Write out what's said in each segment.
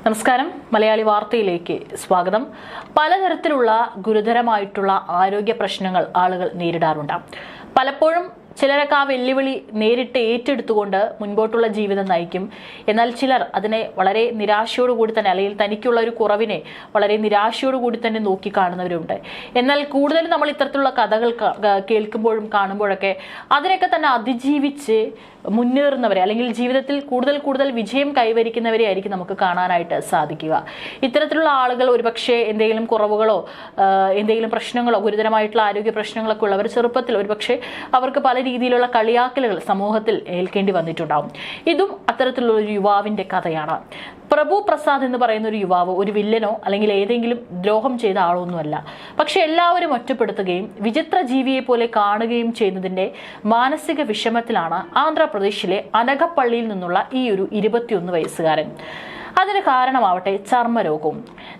നമസ്കാരം. മലയാളി വാർത്തയിലേക്ക് സ്വാഗതം. പലതരത്തിലുള്ള ഗുരുതരമായിട്ടുള്ള ആരോഗ്യ പ്രശ്നങ്ങൾ ആളുകൾ നേരിടാറുണ്ട്. പലപ്പോഴും ചിലരൊക്കെ ആ വെല്ലുവിളി നേരിട്ട് ഏറ്റെടുത്തുകൊണ്ട് മുൻപോട്ടുള്ള ജീവിതം നയിക്കും. എന്നാൽ ചിലർ അതിനെ വളരെ നിരാശയോടുകൂടി തന്നെ, അല്ലെങ്കിൽ തനിക്കുള്ള ഒരു കുറവിനെ വളരെ നിരാശയോടുകൂടി തന്നെ നോക്കിക്കാണുന്നവരുണ്ട്. എന്നാൽ കൂടുതലും നമ്മൾ ഇത്തരത്തിലുള്ള കഥകൾ കേൾക്കുമ്പോഴും കാണുമ്പോഴൊക്കെ അതിനൊക്കെ തന്നെ അതിജീവിച്ച് മുന്നേറുന്നവരെ, അല്ലെങ്കിൽ ജീവിതത്തിൽ കൂടുതൽ വിജയം കൈവരിക്കുന്നവരെ ആയിരിക്കും നമുക്ക് കാണാനായിട്ട് സാധിക്കുക. ഇത്തരത്തിലുള്ള ആളുകൾ ഒരുപക്ഷെ എന്തെങ്കിലും കുറവുകളോ എന്തെങ്കിലും പ്രശ്നങ്ങളോ ഗുരുതരമായിട്ടുള്ള ആരോഗ്യ പ്രശ്നങ്ങളൊക്കെ ഉള്ളവർ ചെറുപ്പത്തിൽ ഒരുപക്ഷെ അവർക്ക് പല രീതിയിലുള്ള കളിയാക്കലുകൾ സമൂഹത്തിൽ ഏൽക്കേണ്ടി വന്നിട്ടുണ്ടാവും. ഇതും അത്തരത്തിലുള്ള ഒരു യുവാവിന്റെ കഥയാണ്. പ്രഭു പ്രസാദ് എന്ന് പറയുന്ന ഒരു യുവാവ് ഒരു വില്ലനോ അല്ലെങ്കിൽ ഏതെങ്കിലും ദ്രോഹം ചെയ്ത ആളൊന്നുമല്ല. പക്ഷെ എല്ലാവരും ഒറ്റപ്പെടുത്തുകയും വിചിത്ര ജീവിയെ പോലെ കാണുകയും ചെയ്യുന്നതിന്റെ മാനസിക വിഷമത്തിലാണ് ആന്ധ്രാപ്രദേശിലെ അനകപ്പള്ളിയിൽ നിന്നുള്ള ഈ ഒരു 21 വയസ്സുകാരൻ. അതിന് കാരണമാവട്ടെ ചർമ്മരോഗവും.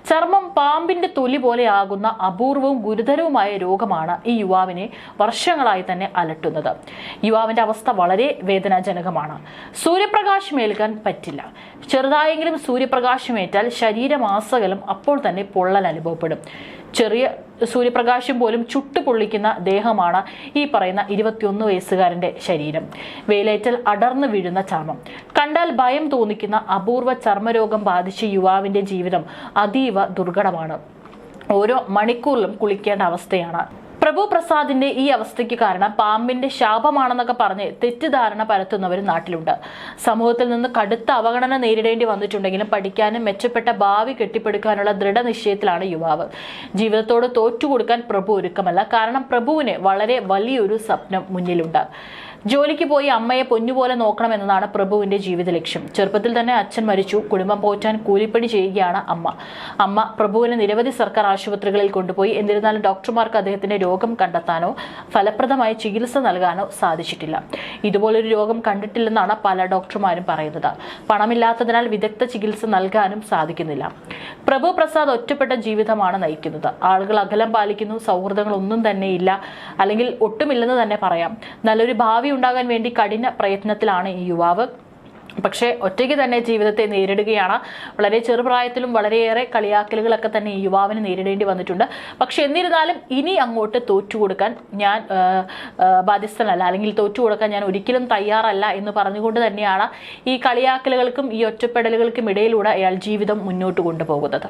ചർമ്മം പാമ്പിന്റെ തൊലി പോലെ ആകുന്ന അപൂർവവും ഗുരുതരവുമായ രോഗമാണ് ഈ യുവാവിനെ വർഷങ്ങളായി തന്നെ അലട്ടുന്നത്. യുവാവിന്റെ അവസ്ഥ വളരെ വേദനാജനകമാണ്. സൂര്യപ്രകാശം ഏൽക്കാൻ പറ്റില്ല. ചെറുതായെങ്കിലും സൂര്യപ്രകാശമേറ്റാൽ ശരീരമാസകലം അപ്പോൾ തന്നെ പൊള്ളൽ അനുഭവപ്പെടും. ചെറിയ സൂര്യപ്രകാശം പോലും ചുട്ടുപൊള്ളിക്കുന്ന ദേഹമാണ് ഈ പറയുന്ന 21 വയസ്സുകാരന്റെ ശരീരം. വെയിലേറ്റൽ അടർന്നു വീഴുന്ന ചർമ്മം, കണ്ടാൽ ഭയം തോന്നിക്കുന്ന അപൂർവ ചർമ്മരോഗം ബാധിച്ച യുവാവിന്റെ ജീവിതം അതീവ ദുർഘടമാണ്. ഓരോ മണിക്കൂറിലും കുളിക്കേണ്ട അവസ്ഥയാണ്. പ്രഭു പ്രസാദിന്റെ ഈ അവസ്ഥയ്ക്ക് കാരണം പാമ്പിന്റെ ശാപമാണെന്നൊക്കെ പറഞ്ഞ് തെറ്റിദ്ധാരണ പരത്തുന്നവരും നാട്ടിലുണ്ട്. സമൂഹത്തിൽ നിന്ന് കടുത്ത അവഗണന നേരിടേണ്ടി വന്നിട്ടുണ്ടെങ്കിലും പഠിക്കാനും മെച്ചപ്പെട്ട ഭാവി കെട്ടിപ്പടുക്കാനുള്ള ദൃഢനിശ്ചയത്തിലാണ് യുവാവ്. ജീവിതത്തോട് തോറ്റുകൊടുക്കാൻ പ്രഭു ഒരുക്കമല്ല. കാരണം പ്രഭുവിന് വളരെ വലിയൊരു സ്വപ്നം മുന്നിലുണ്ട്. ജോലിക്ക് പോയി അമ്മയെ പൊന്നുപോലെ നോക്കണമെന്നതാണ് പ്രഭുവിന്റെ ജീവിത ലക്ഷ്യം. ചെറുപ്പത്തിൽ തന്നെ അച്ഛൻ മരിച്ചു. കുടുംബം പോറ്റാൻ കൂലിപ്പണി ചെയ്യുകയാണ് അമ്മ പ്രഭുവിനെ നിരവധി സർക്കാർ ആശുപത്രികളിൽ കൊണ്ടുപോയി. എന്നിരുന്നാലും ഡോക്ടർമാർക്ക് അദ്ദേഹത്തിന്റെ രോഗം കണ്ടെത്താനോ ഫലപ്രദമായ ചികിത്സ നൽകാനോ സാധിച്ചിട്ടില്ല. ഇതുപോലൊരു രോഗം കണ്ടിട്ടില്ലെന്നാണ് പല ഡോക്ടർമാരും പറയുന്നത്. പണമില്ലാത്തതിനാൽ വിദഗ്ധ ചികിത്സ നൽകാനും സാധിക്കുന്നില്ല. പ്രഭു പ്രസാദ് ഒറ്റപ്പെട്ട ജീവിതമാണ് നയിക്കുന്നത്. ആളുകൾ അകലം പാലിക്കുന്നു. സൗഹൃദങ്ങളൊന്നും തന്നെ ഇല്ല, അല്ലെങ്കിൽ ഒട്ടുമില്ലെന്ന് തന്നെ പറയാം. നല്ലൊരു ഭാവി ഉണ്ടാകാൻ വേണ്ടി കഠിന പ്രയത്നത്തിലാണ് ഈ യുവാവ്. പക്ഷേ ഒറ്റയ്ക്ക് തന്നെ ജീവിതത്തെ നേരിടുകയാണ്. വളരെ ചെറുപ്രായത്തിലും വളരെയേറെ കളിയാക്കലുകളൊക്കെ തന്നെ ഈ യുവാവിന് നേരിടേണ്ടി വന്നിട്ടുണ്ട്. പക്ഷെ എന്നിരുന്നാലും ഇനി അങ്ങോട്ട് തോറ്റുകൊടുക്കാൻ ഞാൻ ബാധ്യസ്ഥനല്ല, അല്ലെങ്കിൽ തോറ്റുകൊടുക്കാൻ ഞാൻ ഒരിക്കലും തയ്യാറല്ല എന്ന് പറഞ്ഞുകൊണ്ട് തന്നെയാണ് ഈ കളിയാക്കലുകൾക്കും ഈ ഒറ്റപ്പെടലുകൾക്കും ഇടയിലൂടെ അയാൾ ജീവിതം മുന്നോട്ട് കൊണ്ടുപോകുന്നത്.